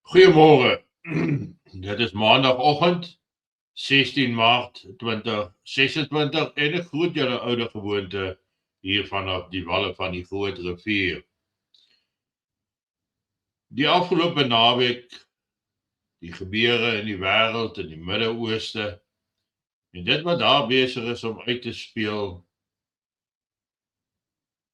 Goeiemôre. Dit is maandagoggend, 16 Maart 2026 en ek groet julle oude gewoonte hier vanaf die walle van die Groot Rivier. Die afgelope naweek, die gebeure in die wêreld in die Midde-Ooste en dit wat daar besig is om uit te speel,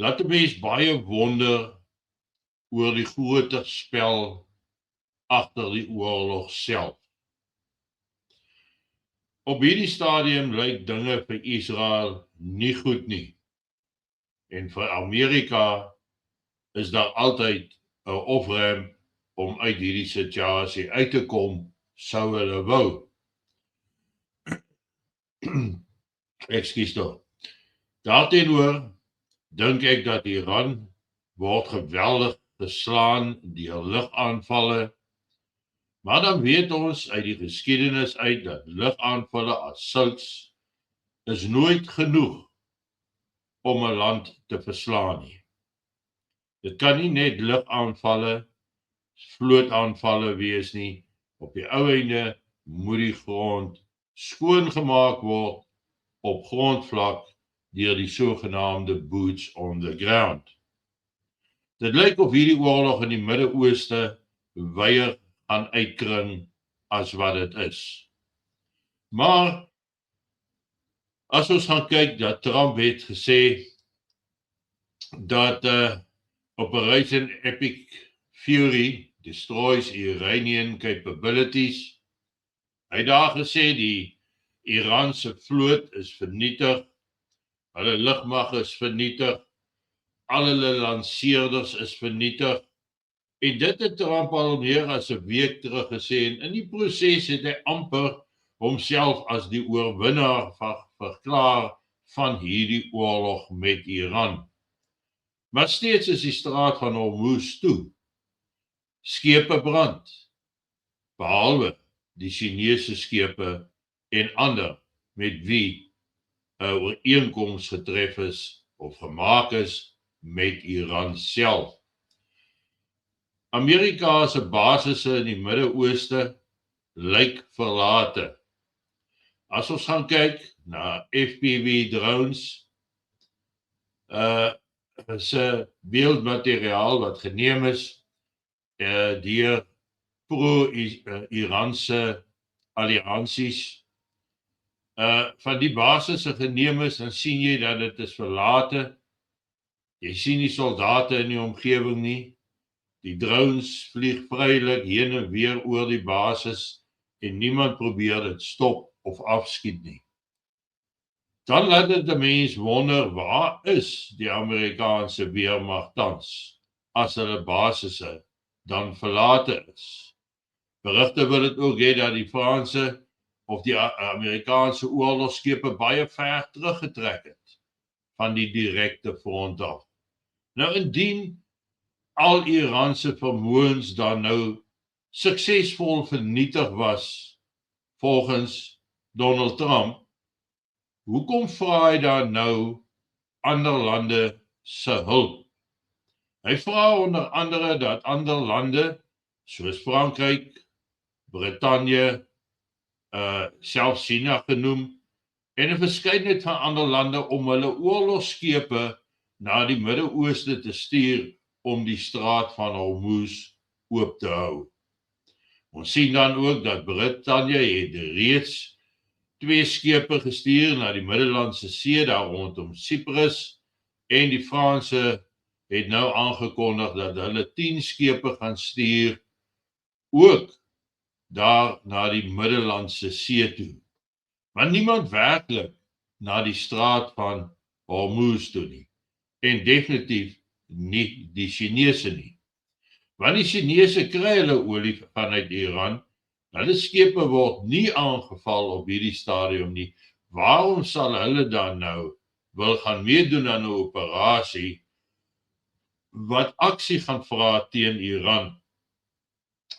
laat 'n mens baie wonder oor die groter spel agter die oorlog self. Op hierdie stadium lyk dinge vir Israel nie goed nie. En vir Amerika is daar altyd 'n off-ramp om uit hierdie situasie uit te kom, sou hulle wou. Ekskuus tog. Daarteenoor dink ek dat Iran word geweldig geslaan deur lugaanvalle. Maar dan weet ons uit die geskiedenis uit dat lugaanvalle as sulks is nooit genoeg om 'n land te verslaan nie. Dit kan nie net lugaanvalle, vlootaanvalle wees nie. Op die ou einde moet die grond skoongemaak word op grondvlak deur die sogenaamde boots on the ground. Dit lyk of hierdie oorlog in die Midde-Ooste weier gaan uitkring as wat dit is. Maar as ons gaan kyk dat Trump het gesê dat Operation Epic Fury destroys Iranian capabilities. Hy het daar gesê die Iraanse vloot is vernietig, hulle lugmag is vernietig, al hulle lanseerders is vernietig. En dit het Trump al meer as 'n week terug gesê en in die proses het hy amper homself as die oorwinnaar verklaar van hierdie oorlog met Iran. Maar steeds is die straat van Hormuz toe. Skepe brand, behalwe die Chinese skepe en ander met wie 'n ooreenkoms getref is of gemaak is met Iran self. Amerika se basisse in die Midde-Ooste lyk verlate. As ons gaan kyk na FPV drones, se beeldmateriaal wat geneem is deur pro-Iranse alliansies, van die basisse geneem is, dan sien jy dat dit is verlate. Jy sien nie soldate in die omgewing nie. Die drones vlieg vrylik heen en weer oor die basis en niemand probeer dit stop of afskiet nie. Dan laat dit 'n mens wonder, waar is die Amerikaanse weermag tans as hulle basisse dan verlate is? Berigte wil dit ook hê dat die Franse of die Amerikaanse oorlogskepe baie ver teruggetrek het van die direkte front af. Nou indien al Iranse vermoëns dan nou suksesvol vernietig was volgens Donald Trump, hoekom vra hy dan nou ander lande se hulp? Hy vra onder andere dat ander lande soos Frankryk, Brittanje, selfs China genoem en 'n verskeidenheid van ander lande om hulle oorlogskepe na die Midde-Ooste te stuur om die straat van Hormuz oop te hou. Ons sien dan ook dat Brittanje het reeds 2 skepe gestuur na die Middellandse See daar rondom Cyprus en die Franse het nou aangekondig dat hulle 10 skepe gaan stuur ook daar na die Middellandse See toe. Maar niemand werklik na die straat van Hormuz toe nie. En definitief nie die Chinese nie. Want die Chinese kry hulle olie vanuit Iran, hulle skepe word nie aangeval op hierdie stadium nie. Waarom sal hulle dan nou wil gaan meedoen aan 'n operasie wat aksie gaan vra teen Iran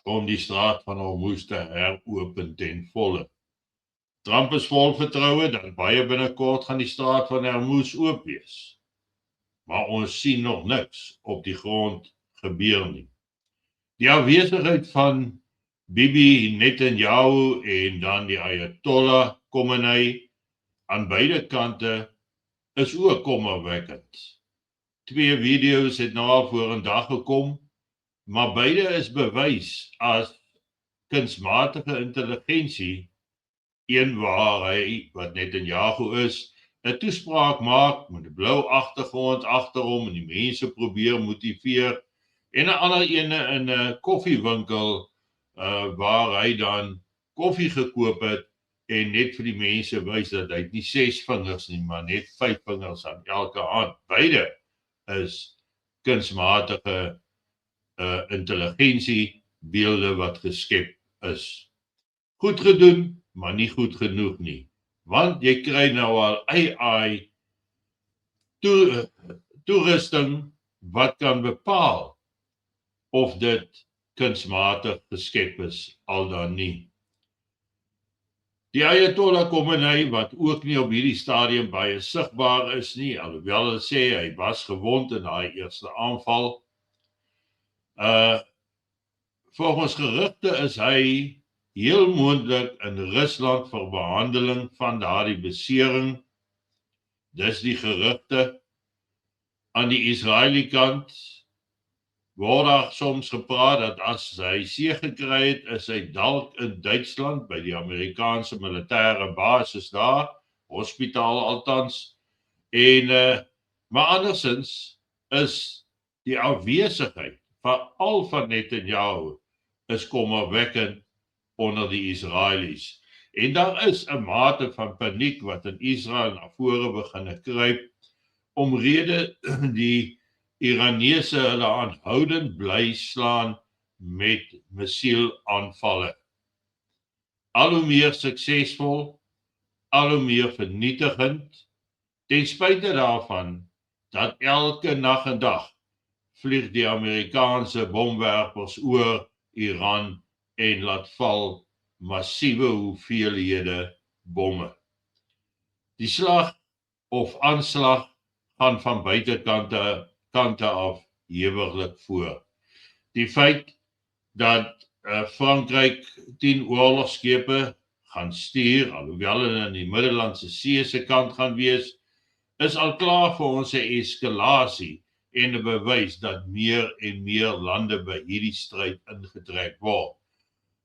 om die straat van Hormuz te heropen ten volle? Trump is vol vertroue dat baie binnekort gaan die straat van Hormuz oop wees. Maar ons sien nog niks op die grond gebeur nie. Die afwesigheid van Bibi Netanyahu en dan die Ayatollah Khomeini aan beide kante is ook kommerwekkend. 2 video's het nou al vorendag gekom, maar beide is bewys as kunsmatige intelligensie, een waar hy, wat Netanyahu is, 'n toespraak maak met 'n blou agtergrond agter hom en die mense probeer motiveer, en 'n ander ene in 'n koffiewinkel waar hy dan koffie gekoop het en net vir die mense wys dat hy nie 6 vingers nie, maar net 5 vingers aan elke hand. Beide is kunsmatige intelligensie beelde wat geskep is. Goed gedoen, maar nie goed genoeg nie. Want jy kry nou al AI toerusting wat kan bepaal of dit kunsmatig geskep is al dan nie. Die Ayatollah Khomeini, wat ook nie op hierdie stadium baie sigbaar is nie, alhoewel hulle sê hy was gewond in daai eerste aanval. Volgens gerugte is hy heel moontlik in Rusland vir behandeling van daardie besering. Dis die gerugte. Aan die Israeliese kant word daar soms gepraat dat as hy seë gekry het, is hy dalk in Duitsland by die Amerikaanse militêre basis daar, hospitaal althans. Maar andersins is die afwesigheid van Netanyahu is kommerwekkend onder die Israelies. En daar is 'n mate van paniek wat in Israel na vore begin kruip, omrede die Iranese hulle aanhoudend bly slaan met missielaanvalle. Al hoe meer suksesvol, al hoe meer vernietigend, ten spyte daarvan dat elke nag en dag vlieg die Amerikaanse bomwerpers oor Iran en laat val massiewe hoeveelhede bomme. Die slag of aanslag gaan van buitekante af hewiglik voor. Die feit dat Frankryk 10 oorlogsschepe gaan stuur, alhoewel hulle in die Middellandse See se kant gaan wees, is al klaar vir ons 'n eskalasie en 'n bewys dat meer en meer lande by hierdie stryd ingetrek word.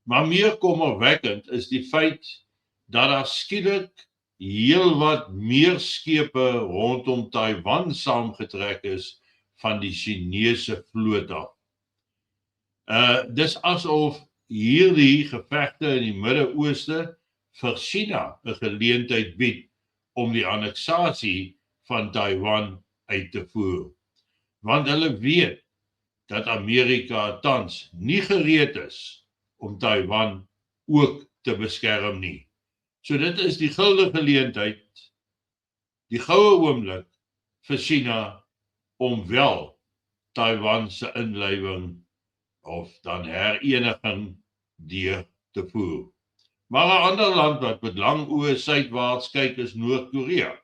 Maar meer kommerwekkend is die feit dat daar skielik heelwat meer skepe rondom Taiwan saamgetrek is van die Chinese vloot af. Dis asof hierdie gevegte in die Midde-Ooste vir China 'n geleentheid bied om die anneksasie van Taiwan uit te voer. Want hulle weet dat Amerika tans nie gereed is om Taiwan ook te beskerm nie. So dit is die gulden geleentheid, die goue oomblik vir China om wel Taiwan se inlywing of dan hereniging deur te voer. Maar 'n ander land wat met lang oë suidwaarts kyk is Noord-Korea.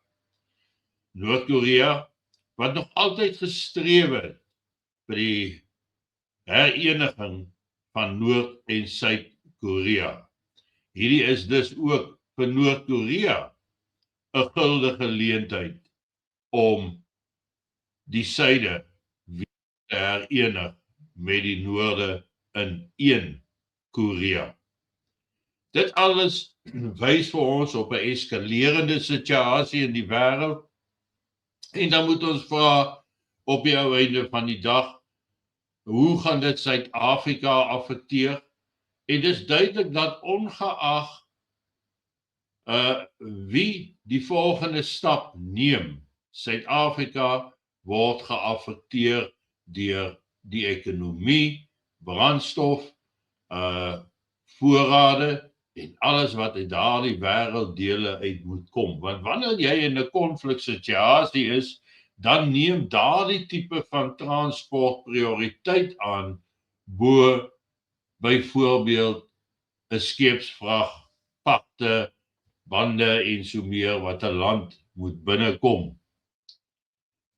Noord-Korea wat nog altyd gestreef het vir die hereniging van Noord- en Suid-Korea. Hierdie is dus ook vir Noord-Korea 'n gulden geleentheid om die suide weer te herenig met die noorde in een Korea. Dit alles wys vir ons op 'n eskalerende situasie in die wêreld. En dan moet ons vra op die ou einde van die dag, hoe gaan dit Suid-Afrika affekteer? En dis duidelik dat ongeag wie die volgende stap neem, Suid-Afrika word geaffekteer deur die ekonomie, brandstof, voorrade en alles wat uit daardie wêrelddele uit moet kom. Want wanneer jy in 'n konfliksituasie is, dan neem daardie tipe van transport prioriteit aan bo byvoorbeeld 'n skeepsvrag, pakte, bande en so meer wat 'n land moet binnekom.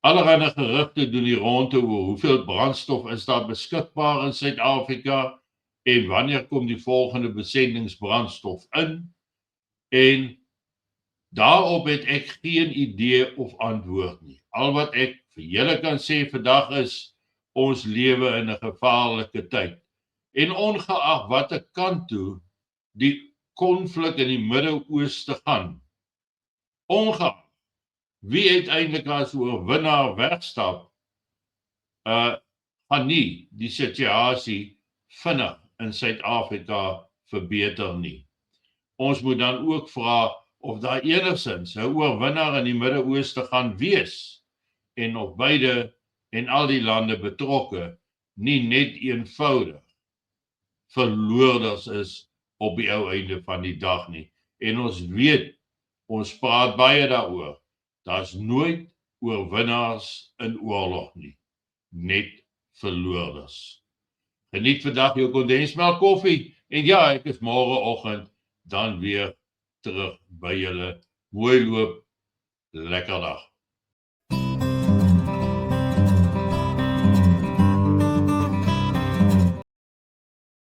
Allerhande gerugte doen die ronde oor hoeveel brandstof is daar beskikbaar in Suid-Afrika. en wanneer kom die volgende besendingsbrandstof in, en daarop het ek geen idee of antwoord nie. Al wat ek vir julle kan sê vandag is, ons lewe in 'n gevaarlike tyd. En ongeag watter kant toe die konflik in die Midde-Ooste gaan, ongeag wie uiteindelik as oorwinnaar wegstap, gaan nie die situasie vinnig in Suid-Afrika verbeter nie. Ons moet dan ook vra of daar enigstens 'n oorwinnaar in die Midde-Ooste gaan wees, en of beide en al die lande betrokke nie net eenvoudig verloorders is op die ou einde van die dag nie. En ons weet, ons praat baie daaroor, daar's nooit oorwinnaars in oorlog nie, net verloorders. Geniet vandag jou kondensmelk koffie, en ja, ek is môreoggend dan weer terug by julle. Mooi loop, lekker dag.